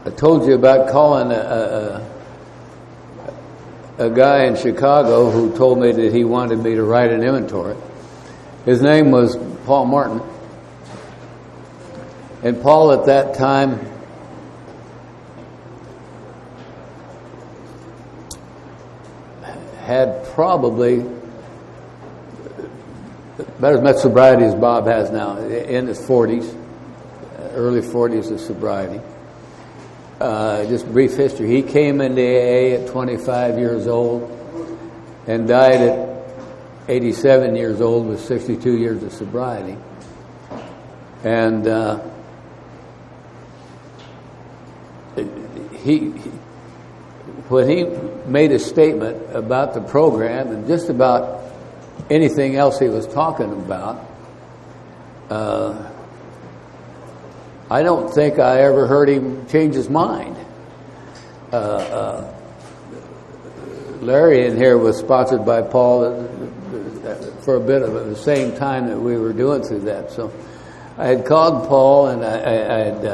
I told you about calling a guy in Chicago who told me that he wanted me to write an inventory. His name was Paul Martin. And Paul at that time had probably about as much sobriety as Bob has now, in his 40s, early 40s of sobriety. Just brief history. He came into AA at 25 years old and died at 87 years old with 62 years of sobriety. And when he made a statement about the program and just about anything else he was talking about, I don't think I ever heard him change his mind. Larry in here was sponsored by Paul for a bit of it, the same time that we were doing through that. So I had called Paul and I had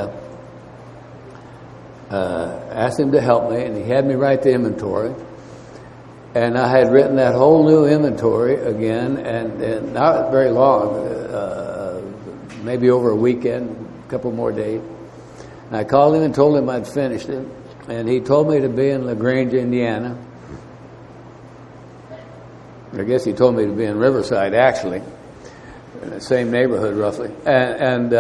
asked him to help me, and he had me write the inventory. And I had written that whole new inventory again, and not very long, maybe over a weekend, a couple more days. And I called him and told him I'd finished it, and he told me to be in LaGrange, Indiana. I guess he told me to be in Riverside, actually, in the same neighborhood roughly, and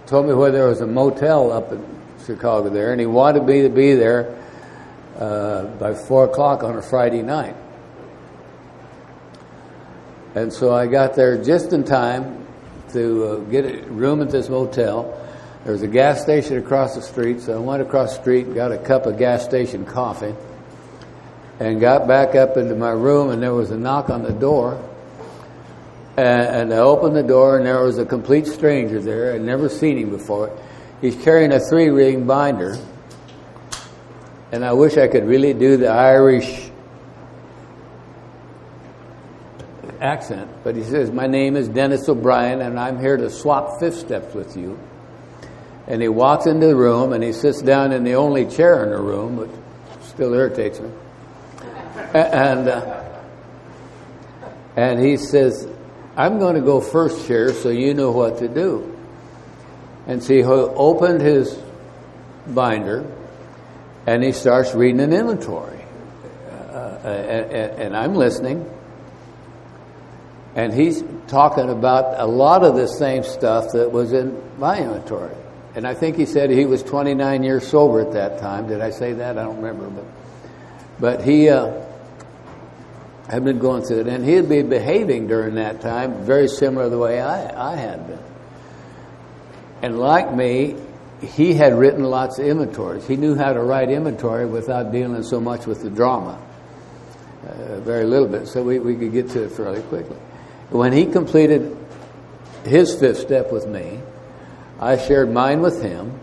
told me where there was a motel up in Chicago there, and he wanted me to be there by 4 o'clock on a Friday night. And so I got there just in time to get a room at this motel. There was a gas station across the street, so I went across the street and got a cup of gas station coffee and got back up into my room, and there was a knock on the door. And I opened the door, and there was a complete stranger there. I'd never seen him before. He's carrying a 3-ring binder. And I wish I could really do the Irish accent. But he says, "My name is Dennis O'Brien, and I'm here to swap fifth steps with you." And he walks into the room, and he sits down in the only chair in the room, which still irritates me. And he says, "I'm going to go first here so you know what to do." And so he opened his binder, and he starts reading an inventory. And I'm listening. And he's talking about a lot of the same stuff that was in my inventory. And I think he said he was 29 years sober at that time. Did I say that? I don't remember. But he had been going through it. And he had been behaving during that time very similar to the way I had been. And like me, he had written lots of inventories. He knew how to write inventory without dealing so much with the drama. Very little bit. So we could get to it fairly quickly. When he completed his fifth step with me, I shared mine with him.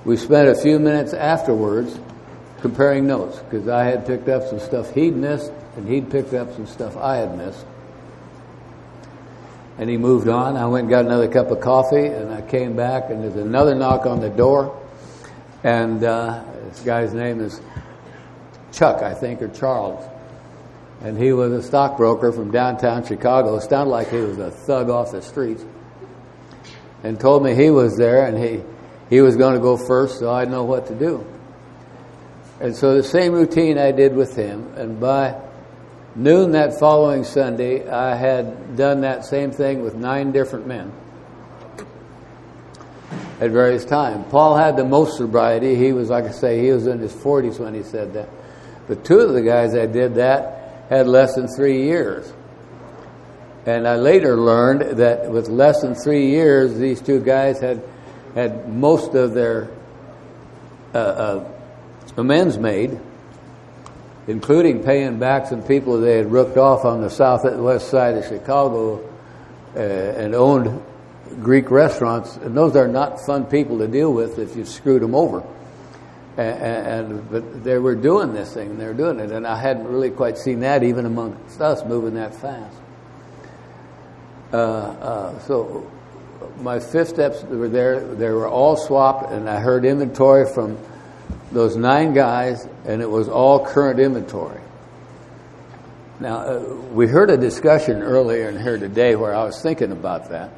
We spent a few minutes afterwards comparing notes, because I had picked up some stuff he'd missed, and he'd picked up some stuff I had missed. And he moved on. I went and got another cup of coffee, and I came back, and there's another knock on the door. And this guy's name is Chuck, I think, or Charles. And he was a stockbroker from downtown Chicago. It sounded like he was a thug off the streets. And told me he was there, and he was going to go first, so I'd know what to do. And so the same routine I did with him. And by noon that following Sunday, I had done that same thing with 9 different men at various times. Paul had the most sobriety. He was, like I say, he was in his 40s when he said that. But 2 of the guys that did that had less than 3 years. And I later learned that with less than 3 years, these 2 guys had most of their amends made, including paying back some people they had rooked off on the south and west side of Chicago and owned Greek restaurants. And those are not fun people to deal with if you screwed them over. But they were doing this thing, and they were doing it. And I hadn't really quite seen that even amongst us moving that fast. So my fifth steps were there. They were all swapped, and I heard inventory from those 9 guys, and it was all current inventory. Now, we heard a discussion earlier in here today where I was thinking about that,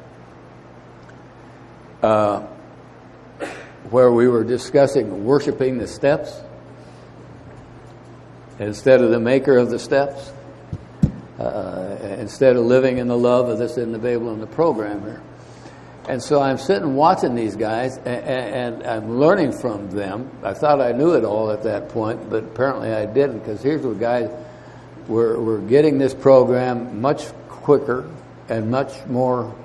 where we were discussing worshiping the steps instead of the maker of the steps, instead of living in the love of this individual in the program here. And so I'm sitting watching these guys, and I'm learning from them. I thought I knew it all at that point, but apparently I didn't, because here's the guys were getting this program much quicker and much more,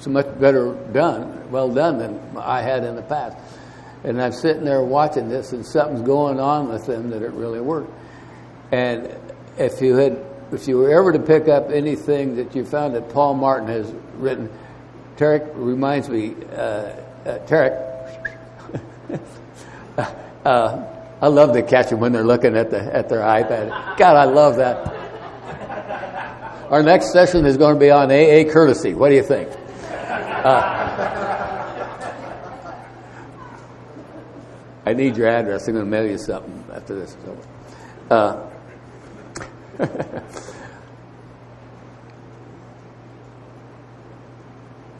so much better well done than I had in the past. And I'm sitting there watching this, and something's going on with them that it really worked. And if you were ever to pick up anything that you found that Paul Martin has written, Tarek reminds me, Tarek, I love to catch them when they're looking at their iPad. God, I love that. Our next session is going to be on AA courtesy. What do you think? I need your address. I'm going to mail you something after this is over.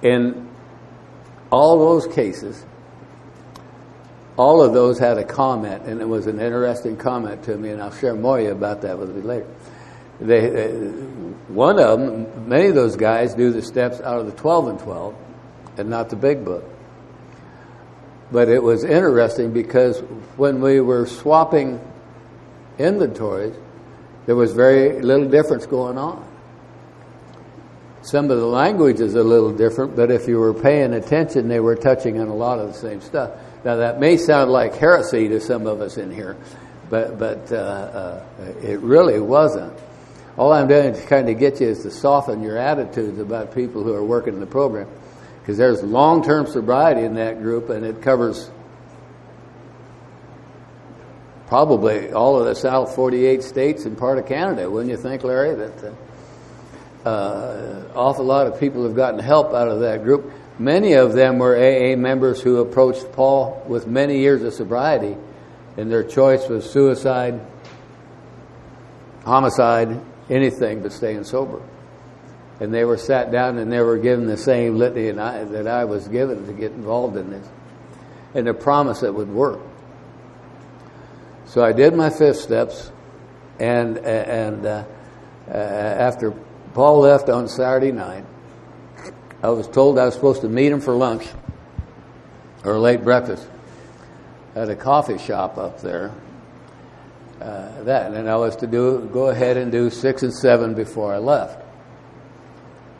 In all those cases, all of those had a comment, and it was an interesting comment to me, and I'll share more about that with you later. One of them, many of those guys do the steps out of the 12 and 12 and not the big book. But it was interesting because when we were swapping inventories, there was very little difference going on. Some of the language is a little different, but if you were paying attention, they were touching on a lot of the same stuff. Now, that may sound like heresy to some of us in here, but it really wasn't. All I'm doing to kind of get you is to soften your attitudes about people who are working in the program, because there's long-term sobriety in that group, and it covers probably all of the South 48 states and part of Canada. Wouldn't you think, Larry, that awful lot of people have gotten help out of that group? Many of them were AA members who approached Paul with many years of sobriety, and their choice was suicide, homicide, anything but staying sober. And they were sat down and they were given the same litany that I was given to get involved in this, and a promise it would work. So I did my 5 steps, and after Paul left on Saturday night, I was told I was supposed to meet him for lunch or late breakfast at a coffee shop up there. And I was to go ahead and do 6 and 7 before I left.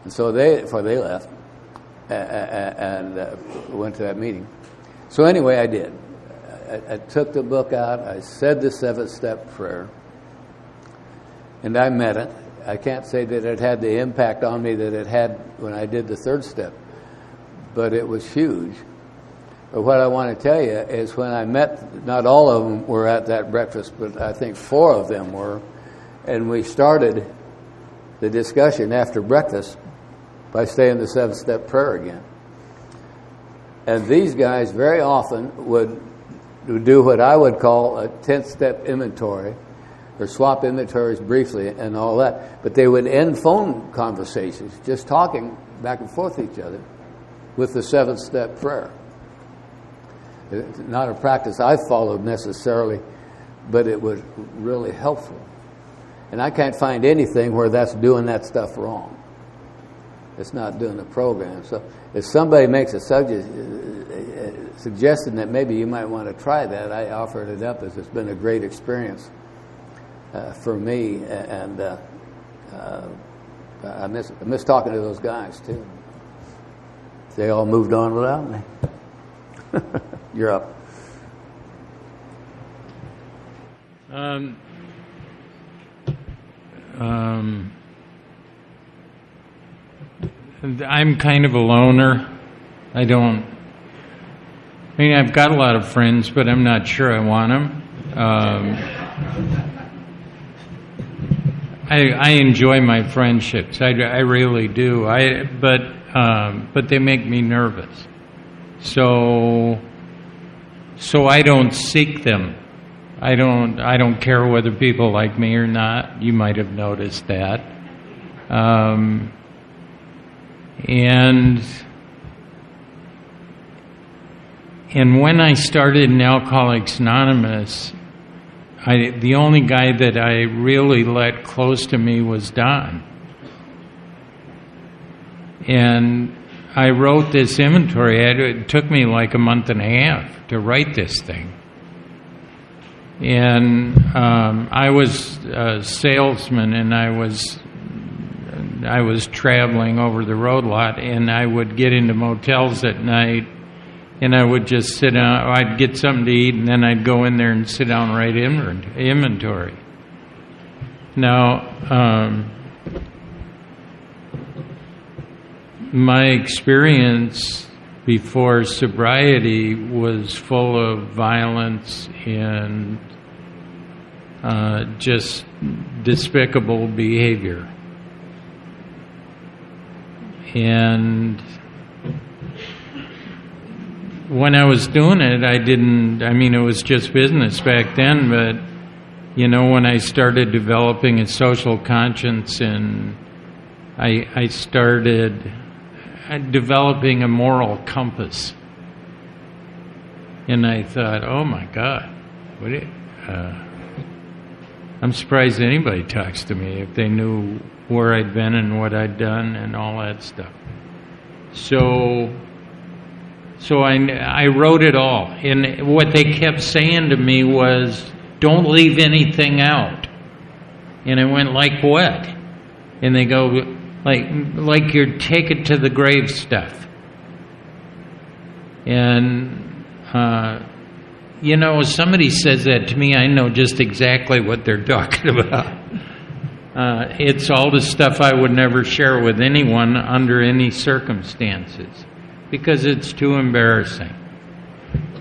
And so they left and went to that meeting. So anyway, I did. I took the book out. I said the 7-step prayer, and I meant it. I can't say that it had the impact on me that it had when I did the 3rd step, but it was huge. But what I want to tell you is when I met, not all of them were at that breakfast, but I think 4 of them were, and we started the discussion after breakfast by saying the 7-step prayer again. And these guys very often would do what I would call a 10th-step inventory, or swap inventories briefly and all that. But they would end phone conversations, just talking back and forth with each other, with the 7th-step prayer. It's not a practice I followed necessarily, but it was really helpful. And I can't find anything where that's doing that stuff wrong. It's not doing the program. So if somebody makes a suggestion that maybe you might want to try that, I offered it up as it's been a great experience for me, and I miss talking to those guys too. They all moved on without me. You're up. I'm kind of a loner. I've got a lot of friends, but I'm not sure I want them. I enjoy my friendships. I really do. But they make me nervous. So I don't seek them. I don't care whether people like me or not. You might have noticed that. And when I started in Alcoholics Anonymous, the only guy that I really let close to me was Don. And I wrote this inventory. It took me like a month and a half to write this thing. And I was a salesman, and I was traveling over the road a lot, and I would get into motels at night, and I would just sit down. I'd get something to eat, and then I'd go in there and sit down and write inventory. Now, my experience before sobriety was full of violence and just despicable behavior. And when I was doing it, it was just business back then, but, when I started developing a social conscience and I started developing a moral compass. And I thought, oh my God, I'm surprised anybody talks to me if they knew where I'd been and what I'd done and all that stuff. So I wrote it all. And what they kept saying to me was, don't leave anything out. And I went, like what? And they go, like you're take it to the grave stuff. And, somebody says that to me, I know just exactly what they're talking about. It's all the stuff I would never share with anyone under any circumstances, because it's too embarrassing.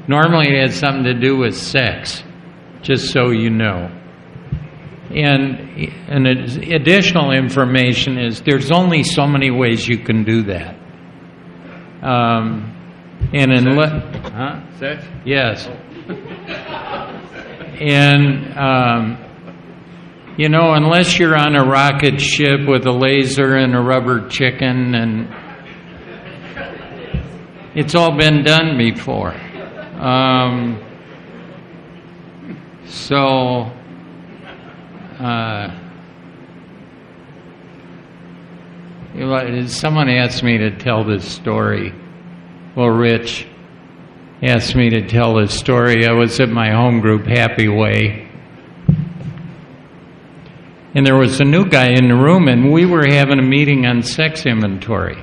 Normally it has something to do with sex, just so you know. And additional information is there's only so many ways you can do that. Sex? Yes. And unless you're on a rocket ship with a laser and a rubber chicken, and it's all been done before. Someone asked me to tell this story. Well, Rich asked me to tell this story. I was at my home group, Happy Way, and there was a new guy in the room, and we were having a meeting on sex inventory.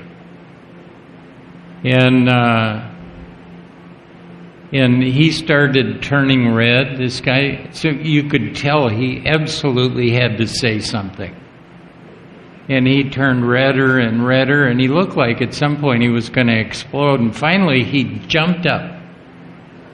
And he started turning red, this guy. So you could tell he absolutely had to say something. And he turned redder and redder, and he looked like at some point he was going to explode. And finally he jumped up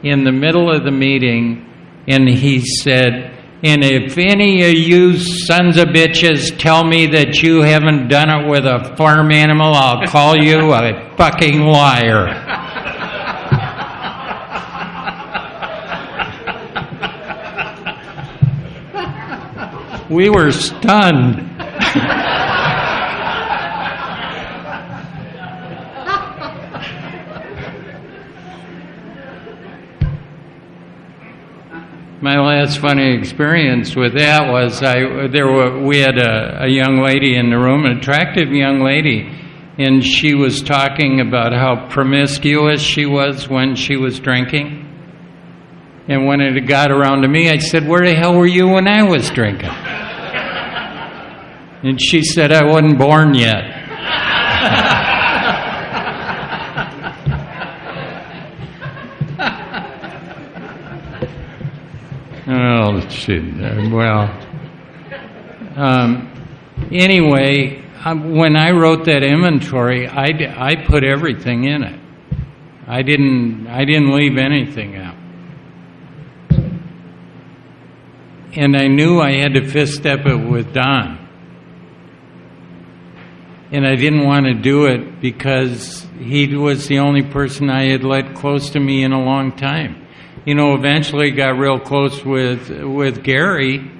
in the middle of the meeting, and he said, and if any of you sons of bitches tell me that you haven't done it with a farm animal, I'll call you a fucking liar. We were stunned. My last funny experience with that was we had a young lady in the room, an attractive young lady, and she was talking about how promiscuous she was when she was drinking. And when it got around to me, I said, where the hell were you when I was drinking? And she said, I wasn't born yet. Oh, shit. Anyway, when I wrote that inventory, I put everything in it. I didn't leave anything out. And I knew I had to fifth step it with Don. And I didn't want to do it because he was the only person I had let close to me in a long time. Eventually got real close with Gary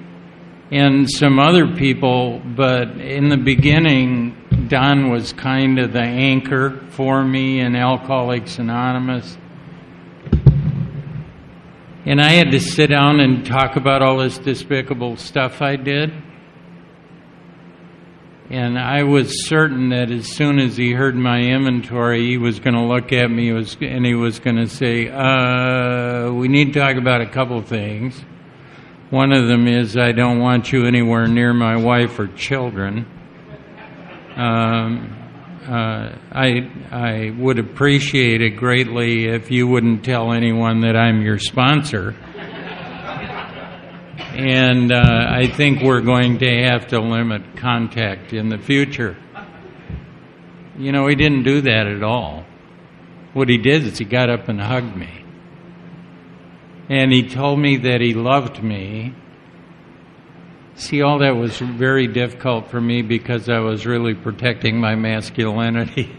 and some other people, but in the beginning, Don was kind of the anchor for me in Alcoholics Anonymous. And I had to sit down and talk about all this despicable stuff I did. And I was certain that as soon as he heard my inventory, he was going to look at me and he was going to say, we need to talk about a couple things. One of them is I don't want you anywhere near my wife or children. I would appreciate it greatly if you wouldn't tell anyone that I'm your sponsor. And I think we're going to have to limit contact in the future. He didn't do that at all. What he did is he got up and hugged me. And he told me that he loved me. See, all that was very difficult for me because I was really protecting my masculinity.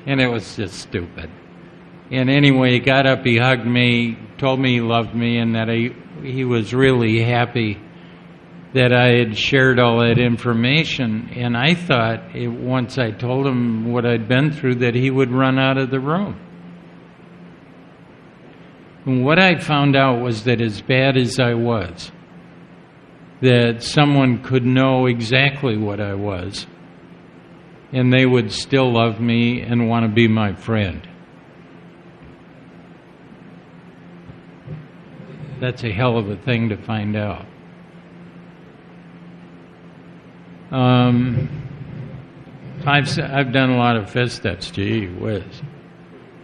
And it was just stupid. And anyway, he got up, he hugged me, told me he loved me, and that he was really happy that I had shared all that information. And I thought, once I told him what I'd been through, that he would run out of the room. And what I found out was that as bad as I was, that someone could know exactly what I was, and they would still love me and want to be my friend. That's a hell of a thing to find out. I've done a lot of fifth steps, gee whiz.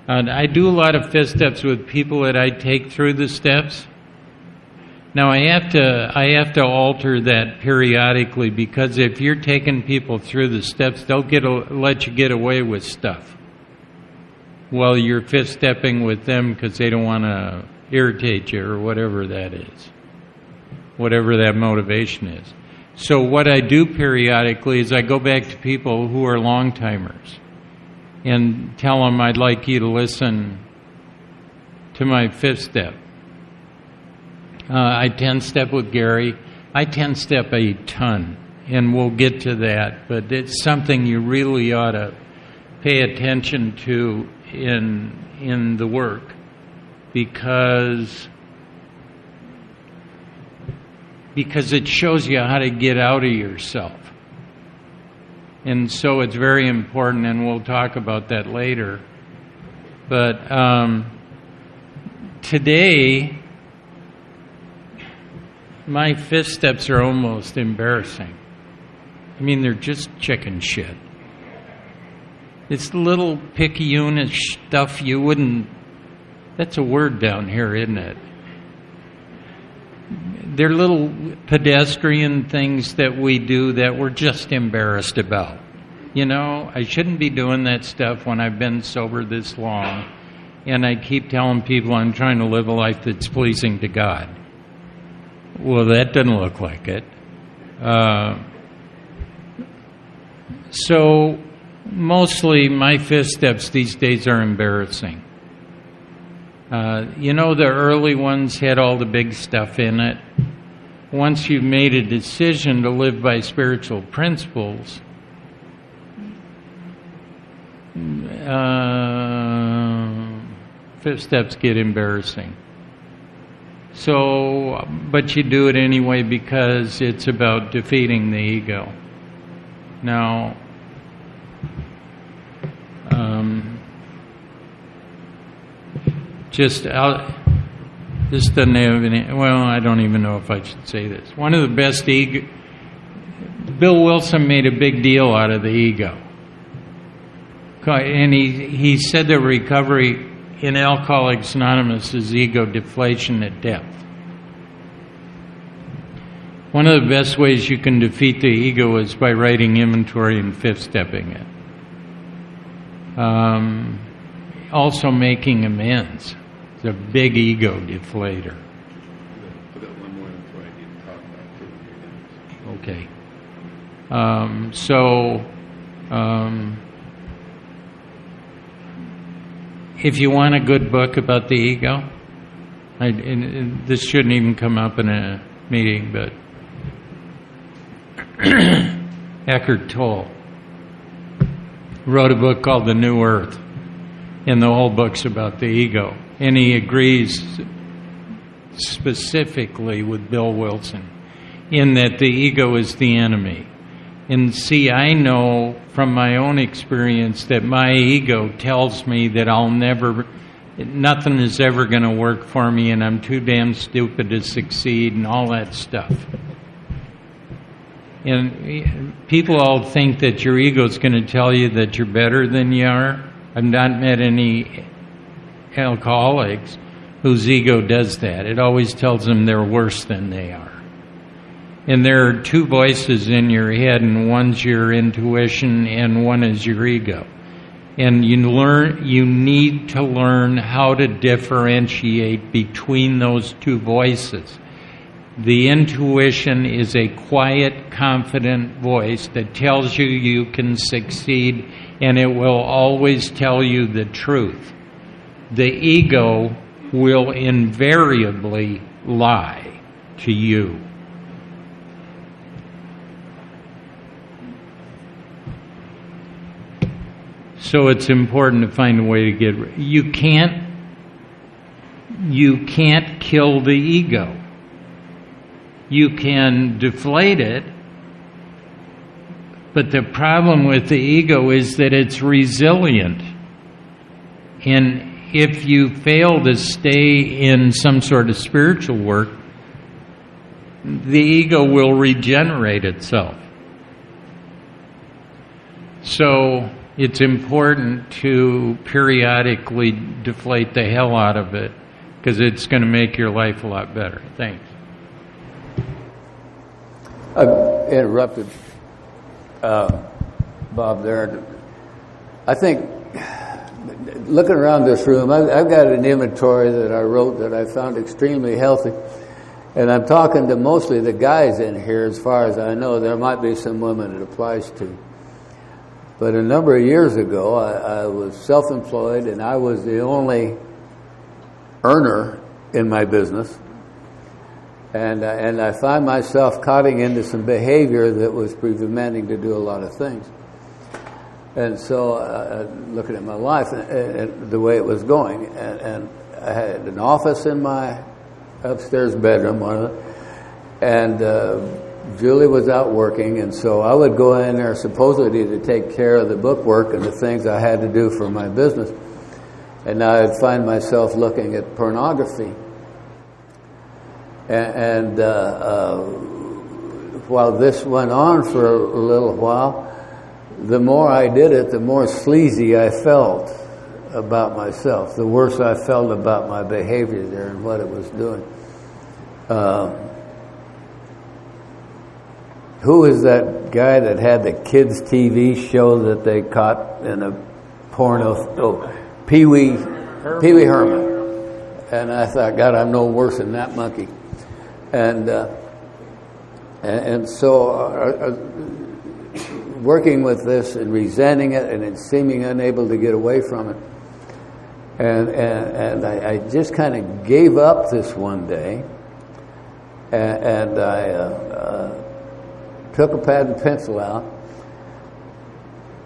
I do a lot of fifth steps with people that I take through the steps. Now I have to alter that periodically, because if you're taking people through the steps, they'll let you get away with stuff while you're fifth stepping with them because they don't want to irritate you or whatever that is, whatever that motivation is. So what I do periodically is I go back to people who are long-timers and tell them I'd like you to listen to my fifth step. I 10-step with Gary. I 10-step a ton, and we'll get to that, but it's something you really ought to pay attention to in the work, because it shows you how to get out of yourself. And so it's very important, and we'll talk about that later. But today, my fifth steps are almost embarrassing. I mean, they're just chicken shit. It's little picayune-ish stuff you wouldn't... That's a word down here, isn't it? They're little pedestrian things that we do that we're just embarrassed about. I shouldn't be doing that stuff when I've been sober this long, and I keep telling people I'm trying to live a life that's pleasing to God. Well, that doesn't look like it. So mostly my fifth steps these days are embarrassing. The early ones had all the big stuff in it. Once you've made a decision to live by spiritual principles, fifth steps get embarrassing. So, but you do it anyway because it's about defeating the ego. Now, this doesn't have any, well, I don't even know if I should say this. One of the best ego, Bill Wilson made a big deal out of the ego. And he said that recovery in Alcoholics Anonymous is ego deflation at depth. One of the best ways you can defeat the ego is by writing inventory and fifth stepping it. Also making amends. It's a big ego deflator. I've got one more inventory I need to talk about too. Okay. So If you want a good book about the ego, and this shouldn't even come up in a meeting, but Eckhart Tolle wrote a book called The New Earth, and the whole book's about the ego. And he agrees specifically with Bill Wilson in that the ego is the enemy. And see, I know from my own experience that my ego tells me that nothing is ever going to work for me, and I'm too damn stupid to succeed and all that stuff. And people all think that your ego is going to tell you that you're better than you are. I've not met any alcoholics whose ego does that. It always tells them they're worse than they are. And there are two voices in your head, and one's your intuition and one is your ego. And you need to learn how to differentiate between those two voices. The intuition is a quiet, confident voice that tells you you can succeed, and it will always tell you the truth. The ego will invariably lie to you. So it's important to find a way to get rid. You can't kill the ego. You can deflate it, but the problem with the ego is that it's resilient. And if you fail to stay in some sort of spiritual work, the ego will regenerate itself. So it's important to periodically deflate the hell out of it, because it's going to make your life a lot better. Thanks. I interrupted Bob there. I think, looking around this room, I've got an inventory that I wrote that I found extremely healthy. And I'm talking to mostly the guys in here, as far as I know. There might be some women it applies to. But a number of years ago, I was self-employed, and I was the only earner in my business. And I find myself caught into some behavior that was demanding to do a lot of things. And so, looking at my life and the way it was going, and I had an office in my upstairs bedroom, and Julie was out working, and so I would go in there supposedly to take care of the bookwork and the things I had to do for my business. And I'd find myself looking at pornography. And while this went on for a little while, the more I did it, the more sleazy I felt about myself, the worse I felt about my behavior there and what it was doing. Who is that guy that had the kids' TV show that they caught in a porno? Oh, Pee Wee Herman. And I thought, God, I'm no worse than that monkey. And so working with this and resenting it and seeming unable to get away from it. And I just kind of gave up this one day, and I took a pad and pencil out,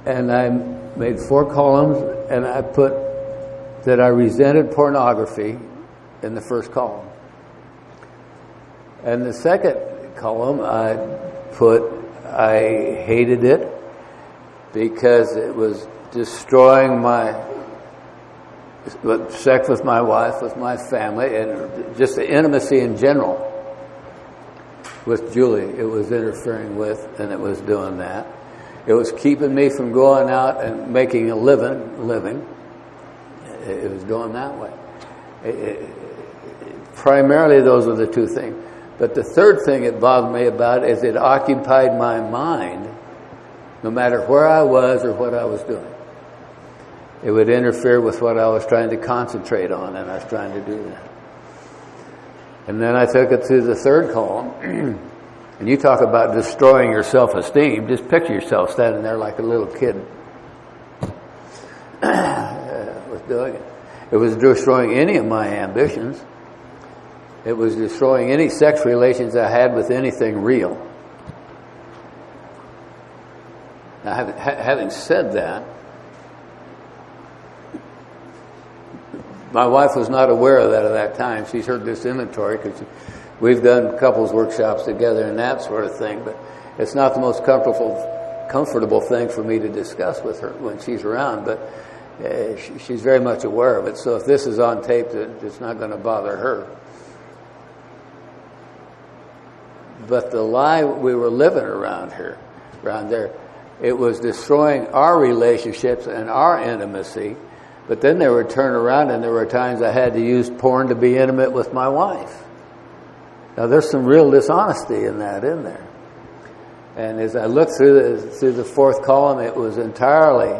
and I made 4 columns, and I put that I resented pornography in the first column. And the second column, I put I hated it because it was destroying my sex with my wife, with my family, and just the intimacy in general with Julie. It was interfering with, and it was doing that. It was keeping me from going out and making a living. It was going that way. Primarily, those are the two things. But the third thing it bothered me about is it occupied my mind no matter where I was or what I was doing. It would interfere with what I was trying to concentrate on, and I was trying to do that. And then I took it to the third column, And you talk about destroying your self-esteem. Just picture yourself standing there like a little kid with doing it. It was destroying any of my ambitions. It was destroying any sex relations I had with anything real. Now, having said that, my wife was not aware of that at that time. She's heard this inventory because we've done couples workshops together and that sort of thing, but it's not the most comfortable thing for me to discuss with her when she's around, but she's very much aware of it. So if this is on tape, it's not going to bother her. But the lie we were living around there, it was destroying our relationships and our intimacy. But then they would turn around, and there were times I had to use porn to be intimate with my wife. Now, there's some real dishonesty in there. And as I looked through the fourth column, it was entirely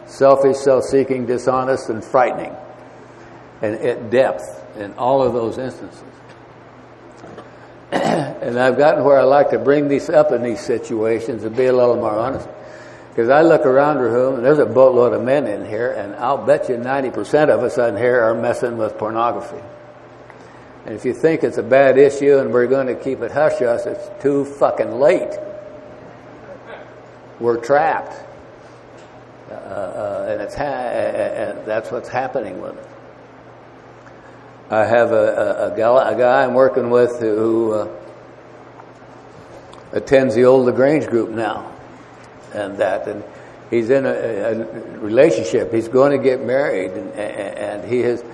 selfish, self-seeking, dishonest, and frightening, and at depth in all of those instances. And I've gotten where I like to bring these up in these situations and be a little more honest. Because I look around the room, and there's a boatload of men in here, and I'll bet you 90% of us in here are messing with pornography. And if you think it's a bad issue and we're going to keep it hush-hush, it's too fucking late. We're trapped. And that's what's happening with it. I have a guy I'm working with who attends the old LaGrange group now. And he's in a relationship. He's going to get married, and he has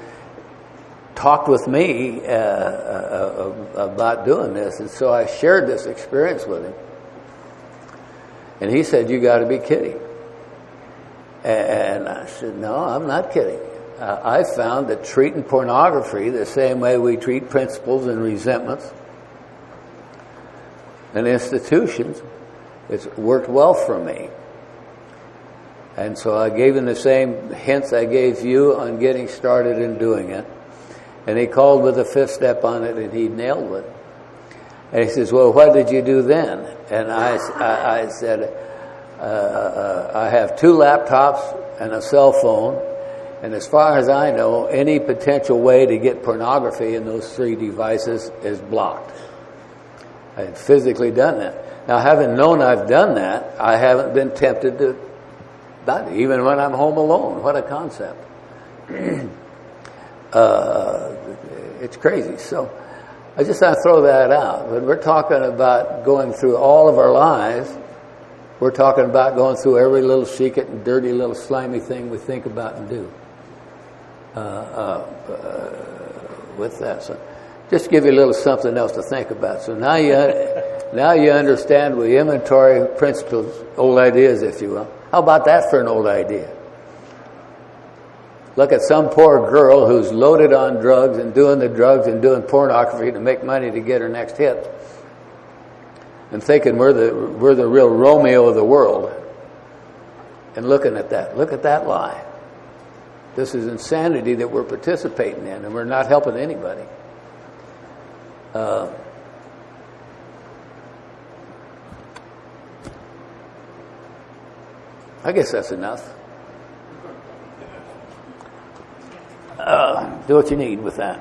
talked with me about doing this. And so I shared this experience with him, and he said, "You got to be kidding." And I said, "No, I'm not kidding. I found that treating pornography the same way we treat principles and resentments and institutions, it's worked well for me." And so I gave him the same hints I gave you on getting started in doing it. And he called with a fifth step on it, and he nailed it. And he says, "Well, what did you do then?" And I said, "I have 2 laptops and a cell phone. And as far as I know, any potential way to get pornography in those 3 devices is blocked." I had physically done that. Now, having known I've done that, I haven't been tempted to, not even when I'm home alone. What a concept. It's crazy. So I just want to throw that out. When we're talking about going through all of our lives, we're talking about going through every little secret and dirty little slimy thing we think about and do. With that. So just give you a little something else to think about. So now you understand we inventory principles, old ideas, if you will. How about that for an old idea? Look at some poor girl who's loaded on drugs and doing the drugs and doing pornography to make money to get her next hit, and thinking we're the real Romeo of the world. And looking at that, look at that lie. This is insanity that we're participating in, and we're not helping anybody. I guess that's enough. Do what you need with that.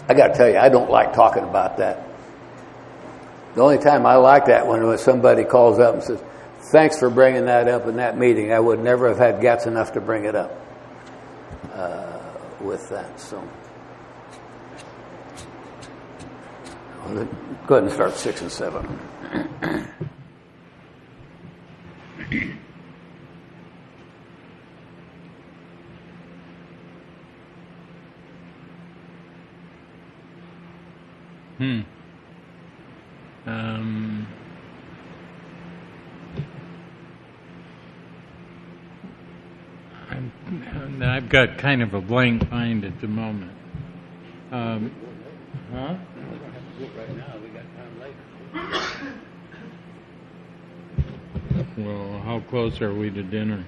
I got to tell you, I don't like talking about that. The only time I like that one was somebody calls up and says, "Thanks for bringing that up in that meeting. I would never have had guts enough to bring it up." With that, so go ahead and start 6 and 7. I've got kind of a blank mind at the moment. Huh? Right now, we got time later. Well, how close are we to dinner?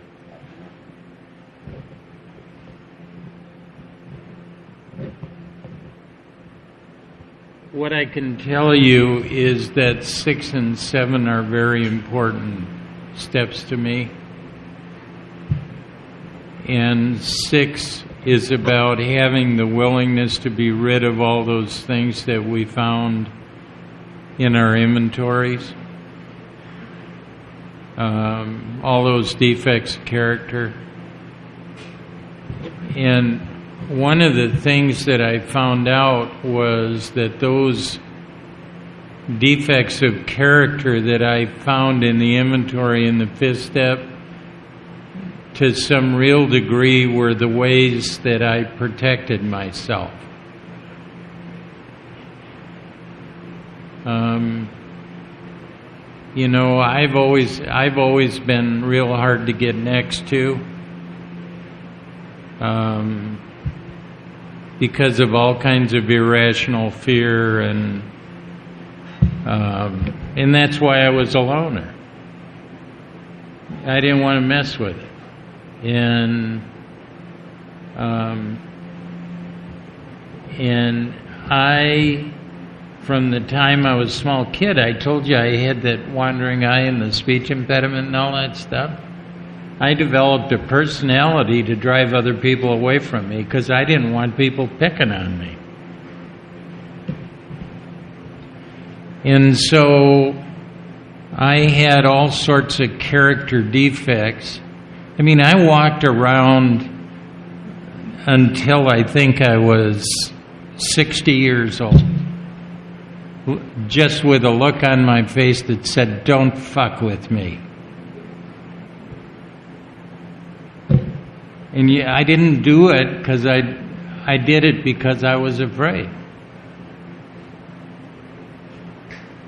what I can tell you is that 6 and 7 are very important steps to me. And 6 is about having the willingness to be rid of all those things that we found in our inventories. All those defects of character. And one of the things that I found out was that those defects of character that I found in the inventory in the 5th step, to some real degree, were the ways that I protected myself. You know, I've always been real hard to get next to, because of all kinds of irrational fear, and that's why I was a loner. I didn't want to mess with it, and I. From the time I was a small kid, I told you I had that wandering eye and the speech impediment and all that stuff. I developed a personality to drive other people away from me because I didn't want people picking on me. And so I had all sorts of character defects. I mean, I walked around until I think I was 60 years old, just with a look on my face that said, "Don't fuck with me." And I didn't do it because I did it because I was afraid.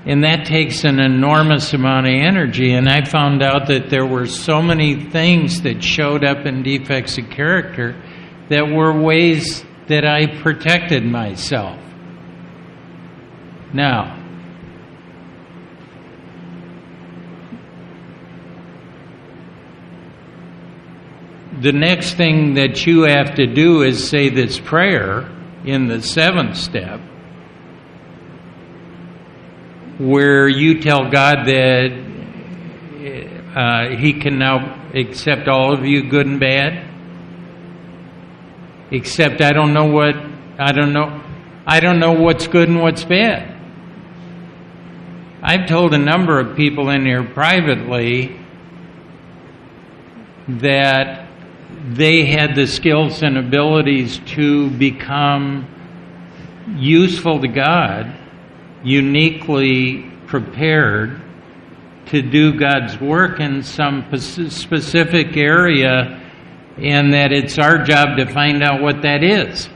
And that takes an enormous amount of energy, and I found out that there were so many things that showed up in defects of character that were ways that I protected myself. Now, the next thing that you have to do is say this prayer in the 7th step, where you tell God that He can now accept all of you, good and bad. Except I don't know what's good and what's bad. I've told a number of people in here privately that they had the skills and abilities to become useful to God, uniquely prepared to do God's work in some specific area, and that it's our job to find out what that is.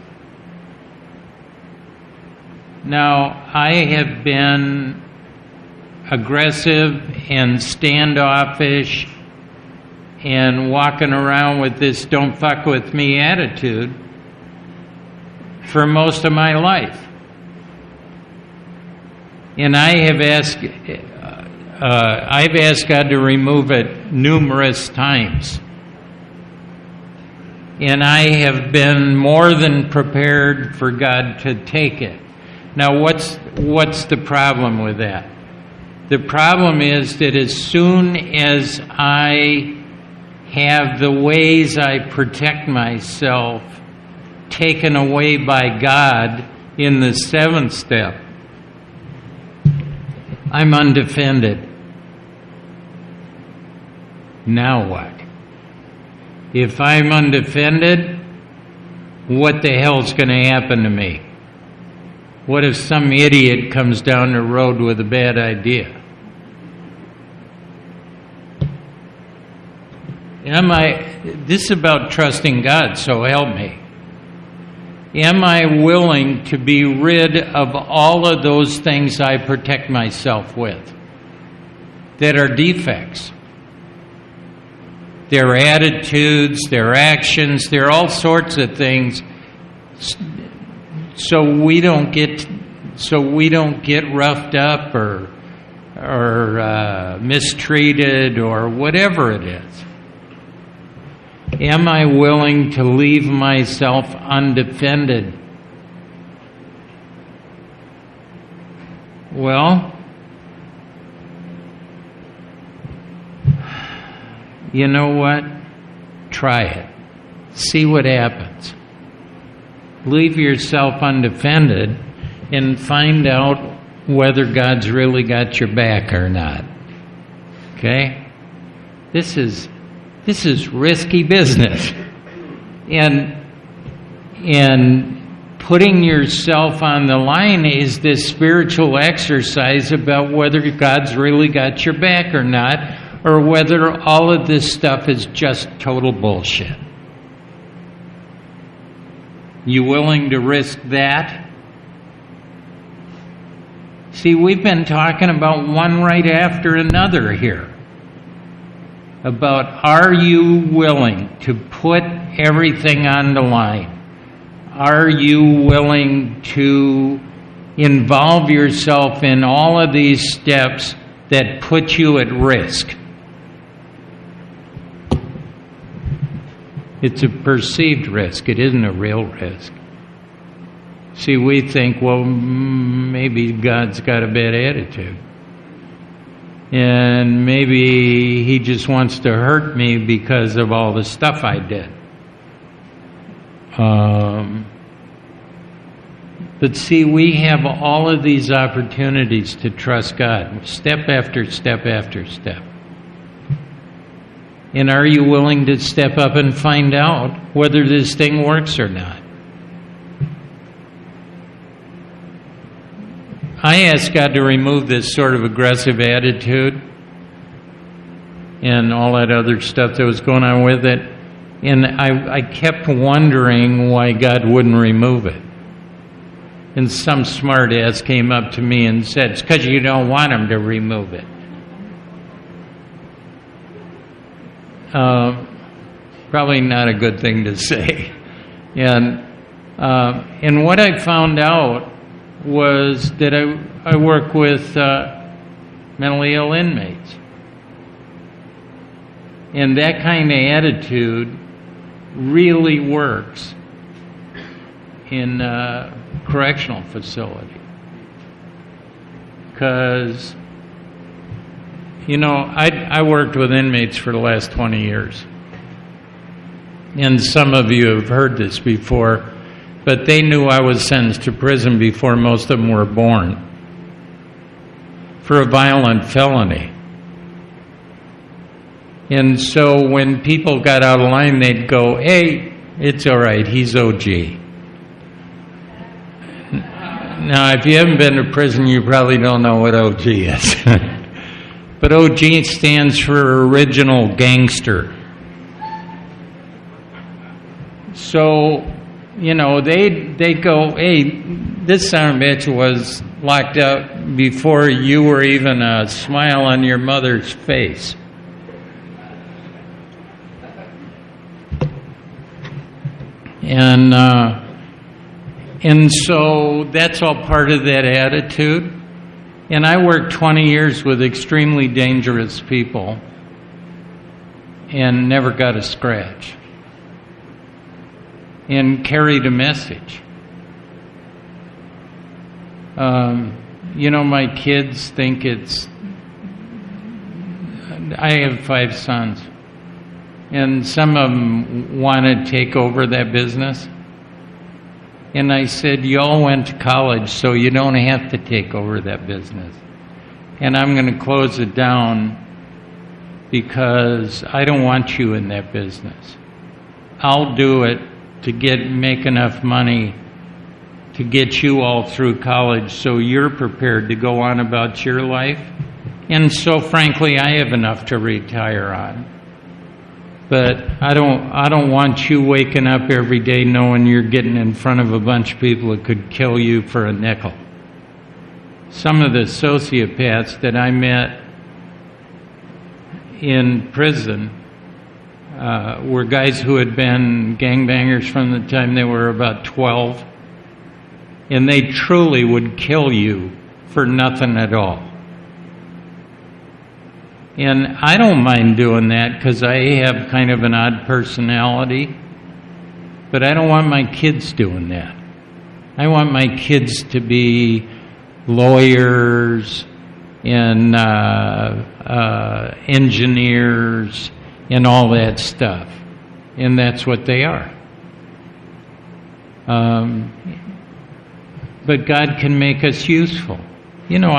Now, I have been aggressive and standoffish and walking around with this "don't fuck with me" attitude for most of my life. And I've asked God to remove it numerous times. And I have been more than prepared for God to take it. Now, what's the problem with that? The problem is that as soon as I have the ways I protect myself taken away by God in the 7th step, I'm undefended. Now what? If I'm undefended, what the hell's going to happen to me? What if some idiot comes down the road with a bad idea? This is about trusting God, so help me. Am I willing to be rid of all of those things I protect myself with that are defects? Their attitudes, their actions, there are all sorts of things, so we don't get roughed up or mistreated or whatever it is. Am I willing to leave myself undefended? Well, you know what? Try it. See what happens. Leave yourself undefended and find out whether God's really got your back or not. Okay? This is risky business. And putting yourself on the line is this spiritual exercise about whether God's really got your back or not, or whether all of this stuff is just total bullshit. You willing to risk that? See, we've been talking about one right after another here. About, are you willing to put everything on the line? Are you willing to involve yourself in all of these steps that put you at risk? It's a perceived risk. It isn't a real risk. See, we think, well, maybe God's got a bad attitude. And maybe he just wants to hurt me because of all the stuff I did. But see, we have all of these opportunities to trust God, step after step after step. And are you willing to step up and find out whether this thing works or not? I asked God to remove this sort of aggressive attitude and all that other stuff that was going on with it. And I kept wondering why God wouldn't remove it. And some smart ass came up to me and said, it's because you don't want him to remove it. Probably not a good thing to say. And what I found out was that I work with mentally ill inmates. And that kind of attitude really works in a correctional facility. Because, you know, I worked with inmates for the last 20 years. And some of you have heard this before, but they knew I was sentenced to prison before most of them were born for a violent felony. And so when people got out of line, they'd go, hey, it's all right, he's OG. Now, if you haven't been to prison, you probably don't know what OG is. But OG stands for Original Gangster. So, you know, they go, hey, this son of a bitch was locked up before you were even a smile on your mother's face. And so that's all part of that attitude. And I worked 20 years with extremely dangerous people and never got a scratch. And carried a message. You know, my kids think it's... I have 5 sons. And some of them want to take over that business. And I said, you all went to college, so you don't have to take over that business. And I'm going to close it down because I don't want you in that business. I'll do it to make enough money to get you all through college so you're prepared to go on about your life. And so, frankly, I have enough to retire on. But I don't want you waking up every day knowing you're getting in front of a bunch of people that could kill you for a nickel. Some of the sociopaths that I met in prison were guys who had been gangbangers from the time they were about 12. And they truly would kill you for nothing at all. And I don't mind doing that because I have kind of an odd personality. But I don't want my kids doing that. I want my kids to be lawyers and engineers and all that stuff. And that's what they are. But God can make us useful. You know,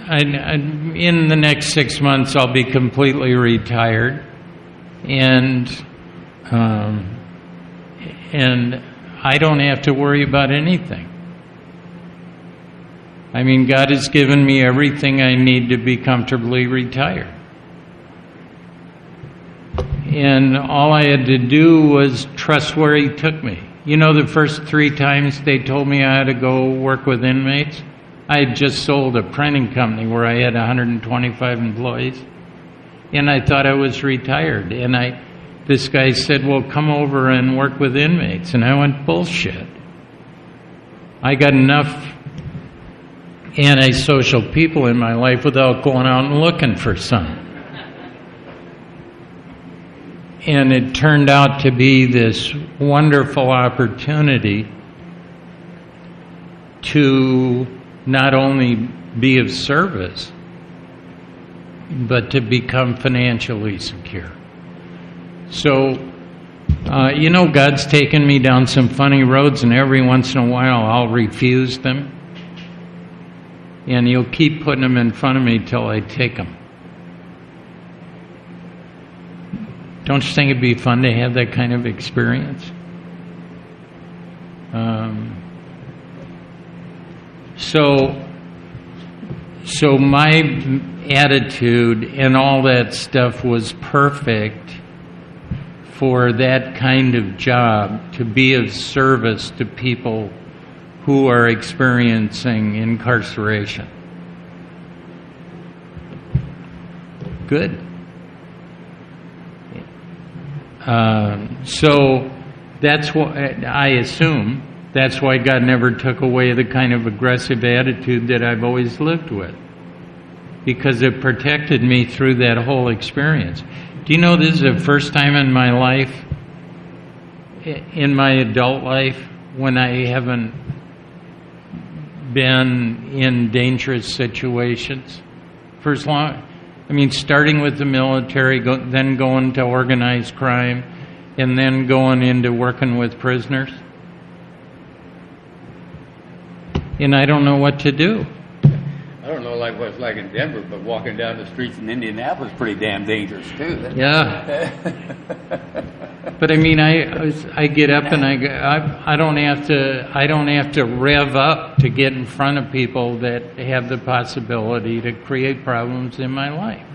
in the next 6 months, I'll be completely retired, and I don't have to worry about anything. I mean, God has given me everything I need to be comfortably retired. And all I had to do was trust where He took me. You know, the first 3 times they told me I had to go work with inmates, I had just sold a printing company where I had 125 employees, and I thought I was retired. And this guy said, well, come over and work with inmates. And I went, bullshit. I got enough antisocial people in my life without going out and looking for some. And it turned out to be this wonderful opportunity to not only be of service, but to become financially secure. So, you know, God's taken me down some funny roads, and every once in a while I'll refuse them. And He'll keep putting them in front of me till I take them. Don't you think it'd be fun to have that kind of experience? So my attitude and all that stuff was perfect for that kind of job, to be of service to people who are experiencing incarceration. Good. So that's what I assume. That's why God never took away the kind of aggressive attitude that I've always lived with, because it protected me through that whole experience. Do you know this is the first time in my life, in my adult life, when I haven't been in dangerous situations? Starting with the military, then going to organized crime, and then going into working with prisoners. And I don't know what to do. I don't know like what it's like in Denver, but walking down the streets in Indianapolis is pretty damn dangerous too. Yeah. But I mean, I get up and I don't have to rev up to get in front of people that have the possibility to create problems in my life.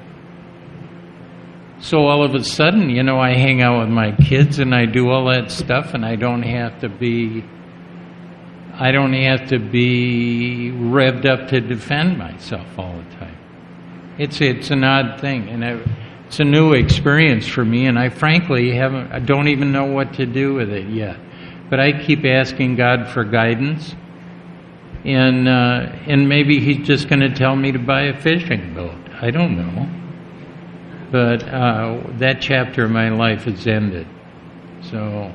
So all of a sudden, you know, I hang out with my kids and I do all that stuff, and I don't have to be revved up to defend myself all the time. It's an odd thing, and it's a new experience for me, and I frankly don't even know what to do with it yet. But I keep asking God for guidance, and maybe He's just going to tell me to buy a fishing boat. I don't know. But that chapter of my life has ended. So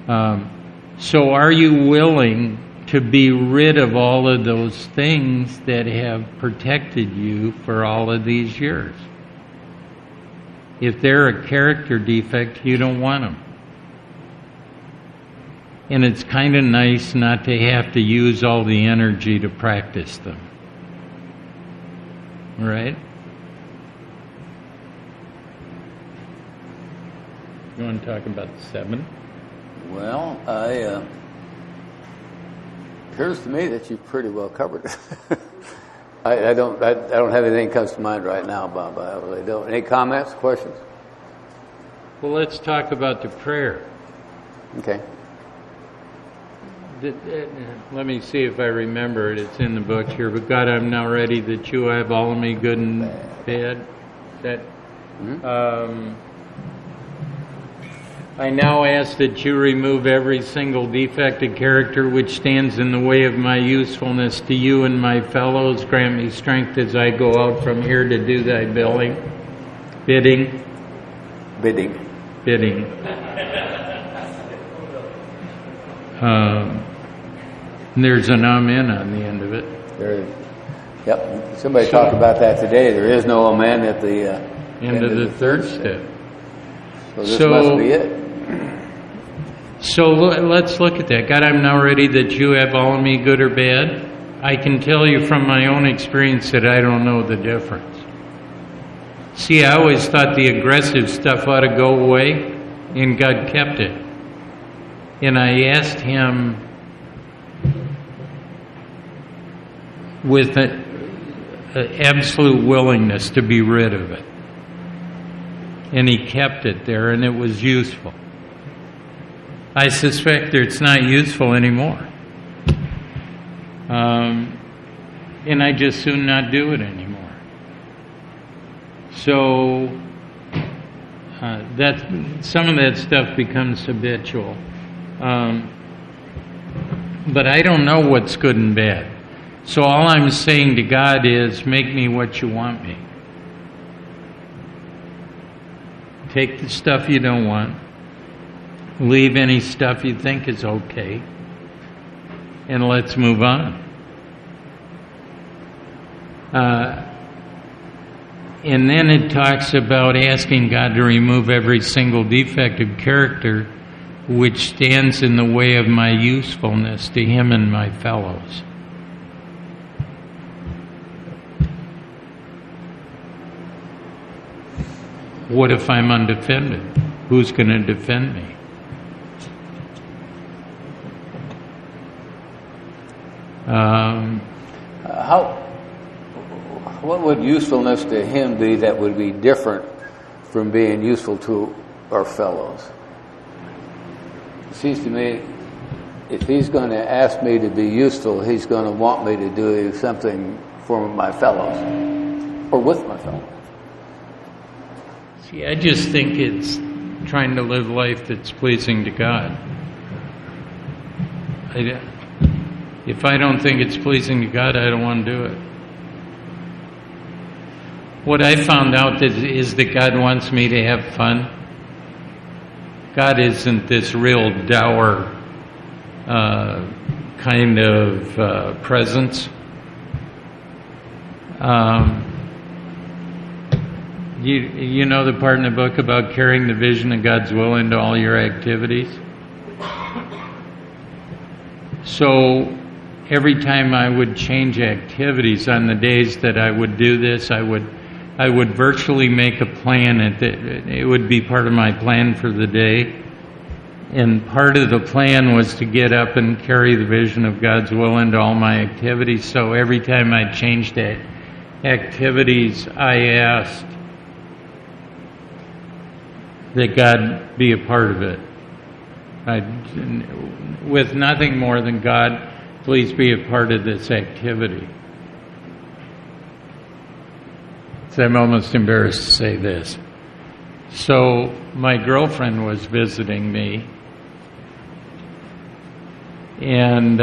are you willing to be rid of all of those things that have protected you for all of these years? If they're a character defect, you don't want them. And it's kind of nice not to have to use all the energy to practice them. Right? You want to talk about 7? Well, appears to me that you've pretty well covered it. I don't have anything that comes to mind right now, Bob. I really don't. Any comments, questions? Well, let's talk about the prayer. Okay. Let me see if I remember it. It's in the book here. But God, I'm now ready that you have all of me, good and bad. I now ask that you remove every single defective character which stands in the way of my usefulness to you and my fellows. Grant me strength as I go out from here to do thy bidding. There's an amen on the end of it. Yep. Somebody talked about that today. There is no amen at the End of the third step. So this must be it. So let's look at that. God, I'm now ready that you have all of me, good or bad. I can tell you from my own experience that I don't know the difference. See, I always thought the aggressive stuff ought to go away, and God kept it. And I asked Him with an absolute willingness to be rid of it. And He kept it there, and it was useful. I suspect that it's not useful anymore. And I just soon not do it anymore. So that some of that stuff becomes habitual. But I don't know what's good and bad. So all I'm saying to God is, make me what you want me. Take the stuff you don't want. Leave any stuff you think is okay. And let's move on. And then it talks about asking God to remove every single defect of character which stands in the way of my usefulness to Him and my fellows. What if I'm undefended? Who's going to defend me? What would usefulness to Him be that would be different from being useful to our fellows? It seems to me, if He's going to ask me to be useful, He's going to want me to do something for my fellows, or with my fellows. See, I just think it's trying to live life that's pleasing to God. If I don't think it's pleasing to God, I don't want to do it. What I found out is that God wants me to have fun. God isn't this real dour kind of presence. You know the part in the book about carrying the vision of God's will into all your activities? So every time I would change activities on the days that I would do this, I would virtually make a plan. It would be part of my plan for the day. And part of the plan was to get up and carry the vision of God's will into all my activities. So every time I changed activities, I asked that God be a part of it. With nothing more than, God, please be a part of this activity. So I'm almost embarrassed to say this. So my girlfriend was visiting me, and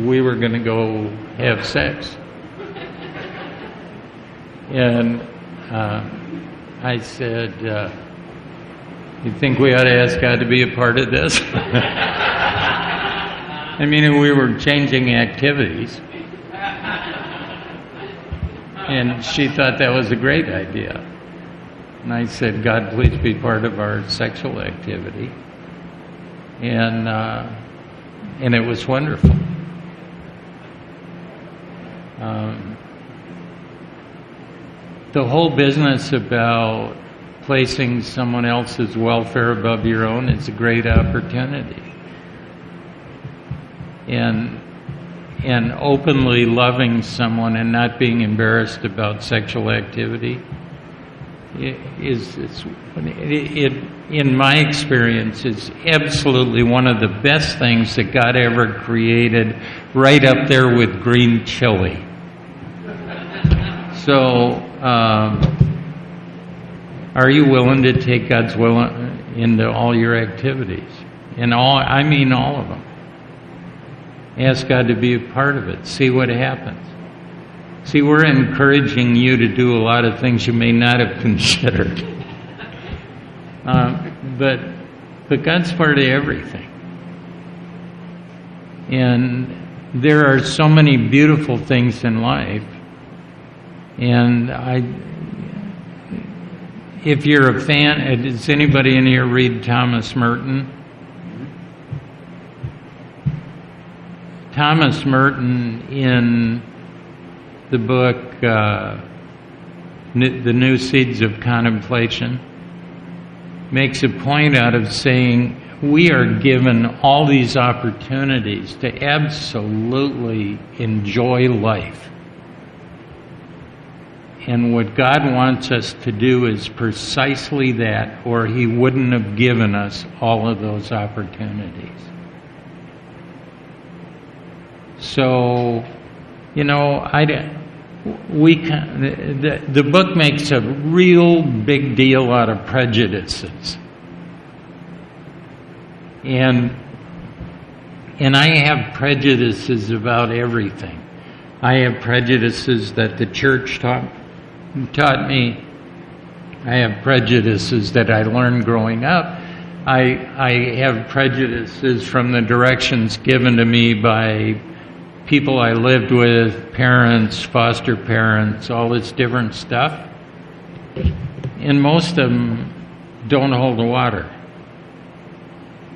we were going to go have sex. And I said, you think we ought to ask God to be a part of this? I mean, we were changing activities. And she thought that was a great idea. And I said, God, please be part of our sexual activity. And it was wonderful. The whole business about placing someone else's welfare above your own is a great opportunity. And openly loving someone and not being embarrassed about sexual activity in my experience, is absolutely one of the best things that God ever created, right up there with green chili. So, are you willing to take God's will into all your activities? I mean all of them. Ask God to be a part of it. See what happens. See, we're encouraging you to do a lot of things you may not have considered. But But God's part of everything. And there are so many beautiful things in life. And if you're a fan, does anybody in here read Thomas Merton? Thomas Merton, in the book The New Seeds of Contemplation, makes a point out of saying we are given all these opportunities to absolutely enjoy life. And what God wants us to do is precisely that, or He wouldn't have given us all of those opportunities. So, the book makes a real big deal out of prejudices. And I have prejudices about everything. I have prejudices that the church taught me. I have prejudices that I learned growing up. I have prejudices from the directions given to me by people I lived with, parents, foster parents, all this different stuff. And most of them don't hold water.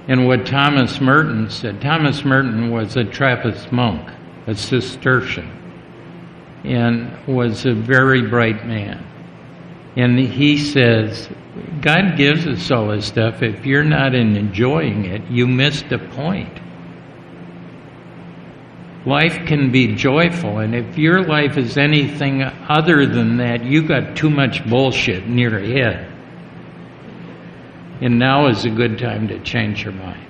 And what Thomas Merton said, Thomas Merton was a Trappist monk, a Cistercian, and was a very bright man. And he says, God gives us all this stuff. If you're not enjoying it, you missed the point. Life can be joyful, and if your life is anything other than that, you got too much bullshit in your head. And now is a good time to change your mind.